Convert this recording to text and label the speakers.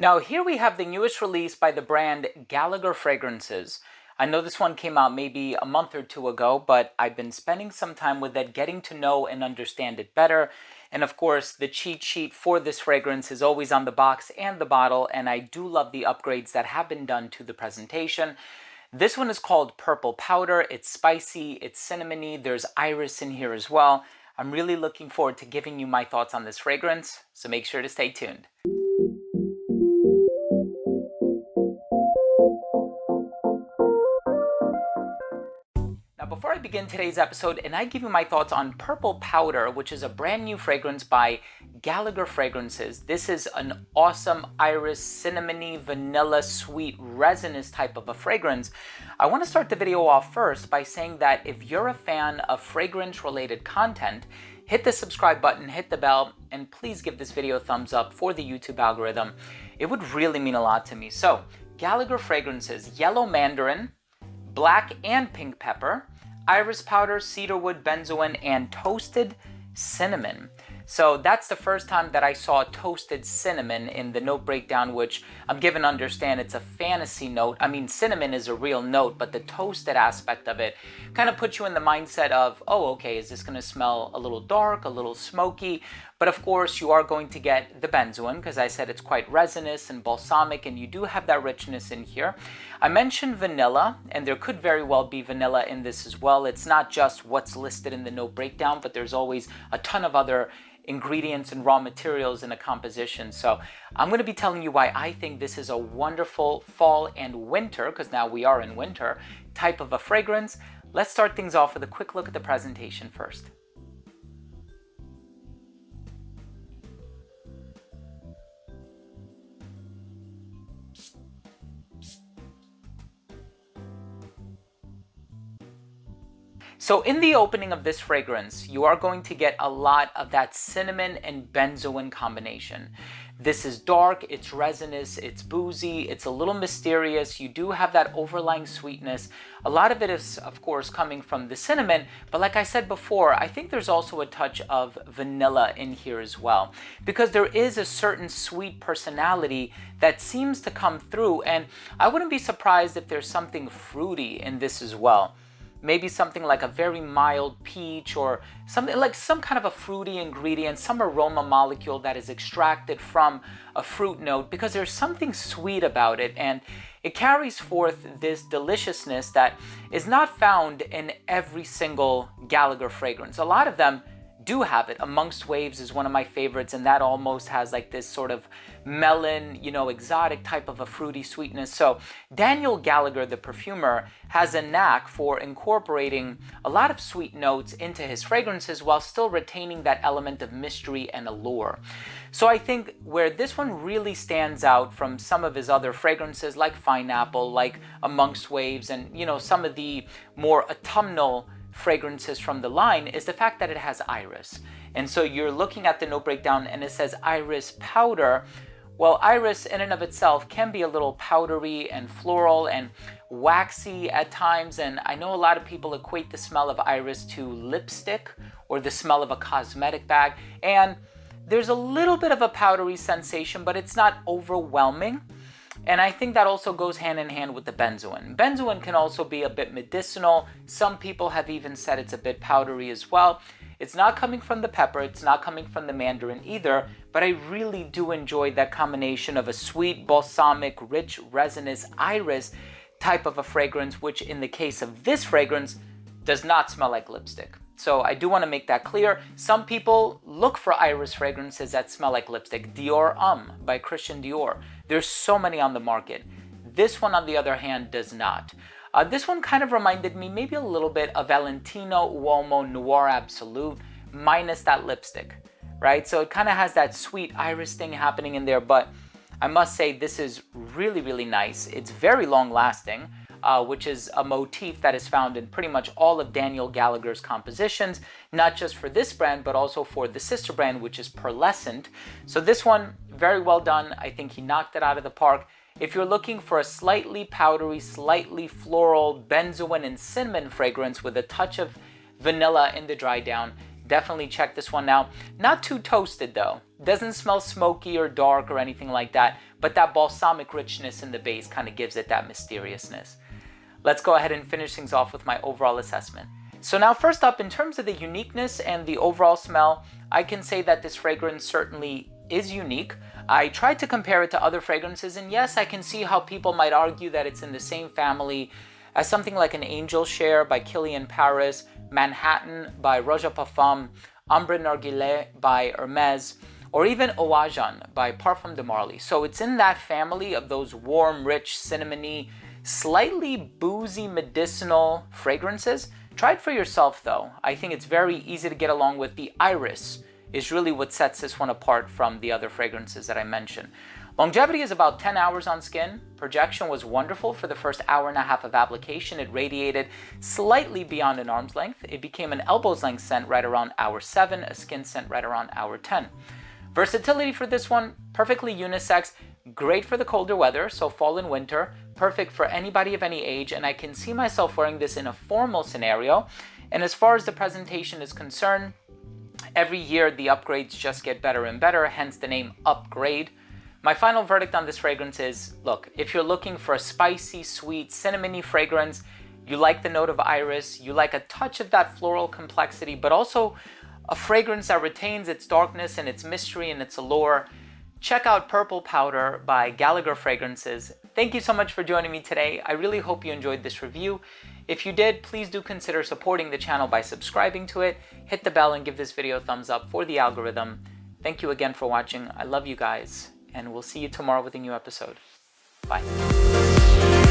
Speaker 1: Now here we have the newest release by the brand Gallagher Fragrances. I know this one came out maybe a month or two ago, but I've been spending some time with it, getting to know and understand it better. And of course, the cheat sheet for this fragrance is always on the box and the bottle, and I do love the upgrades that have been done to the presentation. This one is called Purple Powder. It's spicy, it's cinnamony, there's iris in here as well. I'm really looking forward to giving you my thoughts on this fragrance, so make sure to stay tuned. Now, before I begin today's episode and I give you my thoughts on Purple Powder, which is a brand new fragrance by Gallagher Fragrances, this is an awesome iris, cinnamony, vanilla, sweet, resinous type of a fragrance. I want to start the video off first by saying that if you're a fan of fragrance-related content, hit the subscribe button, hit the bell, and please give this video a thumbs up for the YouTube algorithm. It would really mean a lot to me. So, Gallagher Fragrances, Yellow Mandarin, Black and Pink Pepper, Iris Powder, Cedarwood, Benzoin, and Toasted Cinnamon. So that's the first time that I saw toasted cinnamon in the note breakdown, which I'm given to understand it's a fantasy note. I mean, cinnamon is a real note, but the toasted aspect of it kind of puts you in the mindset of, oh, okay, is this going to smell a little dark, a little smoky? But of course, you are going to get the benzoin, because I said it's quite resinous and balsamic, and you do have that richness in here. I mentioned vanilla, and there could very well be vanilla in this as well. It's not just what's listed in the note breakdown, but there's always a ton of other ingredients and raw materials in a composition. So I'm going to be telling you why I think this is a wonderful fall and winter, because now we are in winter, type of a fragrance. Let's start things off with a quick look at the presentation first. So in the opening of this fragrance, you are going to get a lot of that cinnamon and benzoin combination. This is dark, it's resinous, it's boozy, it's a little mysterious. You do have that overlying sweetness. A lot of it is, of course, coming from the cinnamon, but like I said before, I think there's also a touch of vanilla in here as well, because there is a certain sweet personality that seems to come through, and I wouldn't be surprised if there's something fruity in this as well. Maybe something like a very mild peach, or something like some kind of a fruity ingredient, some aroma molecule that is extracted from a fruit note, because there's something sweet about it, and it carries forth this deliciousness that is not found in every single Gallagher fragrance. A lot of them do have it. Amongst Waves is one of my favorites, and that almost has like this sort of melon, exotic type of a fruity sweetness. So Daniel Gallagher, the perfumer, has a knack for incorporating a lot of sweet notes into his fragrances while still retaining that element of mystery and allure. So I think where this one really stands out from some of his other fragrances, like Pineapple, like Amongst Waves, and some of the more autumnal fragrances from the line, is the fact that it has iris. And so you're looking at the note breakdown and it says iris powder. Well, iris in and of itself can be a little powdery and floral and waxy at times, and I know a lot of people equate the smell of iris to lipstick or the smell of a cosmetic bag, and there's a little bit of a powdery sensation, but it's not overwhelming. And I think that also goes hand in hand with the benzoin. Benzoin can also be a bit medicinal. Some people have even said it's a bit powdery as well. It's not coming from the pepper, it's not coming from the mandarin either, but I really do enjoy that combination of a sweet, balsamic, rich, resinous iris type of a fragrance, which in the case of this fragrance does not smell like lipstick. So I do want to make that clear. Some people look for iris fragrances that smell like lipstick. Dior by Christian Dior. There's so many on the market. This one, on the other hand, does not. This one kind of reminded me maybe a little bit of Valentino Uomo Noir Absolute, minus that lipstick, right? So it kind of has that sweet iris thing happening in there, but I must say this is really, really nice. It's very long lasting. Which is a motif that is found in pretty much all of Daniel Gallagher's compositions, not just for this brand, but also for the sister brand, which is Pearlescent. So this one, very well done. I think he knocked it out of the park. If you're looking for a slightly powdery, slightly floral, benzoin and cinnamon fragrance with a touch of vanilla in the dry down, Definitely check this one out. Not too toasted though. Doesn't smell smoky or dark or anything like that, but that balsamic richness in the base kind of gives it that mysteriousness. Let's go ahead and finish things off with my overall assessment. So now first up, in terms of the uniqueness and the overall smell, I can say that this fragrance certainly is unique. I tried to compare it to other fragrances, and yes, I can see how people might argue that it's in the same family as something like an Angel Share by Kilian Paris, Manhattan by Roja Parfum, Ambre Narguilé by Hermès, or even Oajan by Parfum de Marly. So it's in that family of those warm, rich, cinnamony, slightly boozy, medicinal fragrances. Try it for yourself though. I think it's very easy to get along with. The iris is really what sets this one apart from the other fragrances that I mentioned. Longevity is about 10 hours on skin. Projection was wonderful for the first hour and a half of application. It radiated slightly beyond an arm's length. It became an elbow's length scent right around hour 7, a skin scent right around hour 10. Versatility for this one, perfectly unisex, great for the colder weather, so fall and winter, perfect for anybody of any age, and I can see myself wearing this in a formal scenario. And as far as the presentation is concerned, every year the upgrades just get better and better, hence the name Upgrade. My final verdict on this fragrance is, look, if you're looking for a spicy, sweet, cinnamony fragrance, you like the note of iris, you like a touch of that floral complexity, but also a fragrance that retains its darkness and its mystery and its allure, check out Purple Powder by Gallagher Fragrances. Thank you so much for joining me today. I really hope you enjoyed this review. If you did, please do consider supporting the channel by subscribing to it, hit the bell and give this video a thumbs up for the algorithm. Thank you again for watching. I love you guys, and we'll see you tomorrow with a new episode. Bye.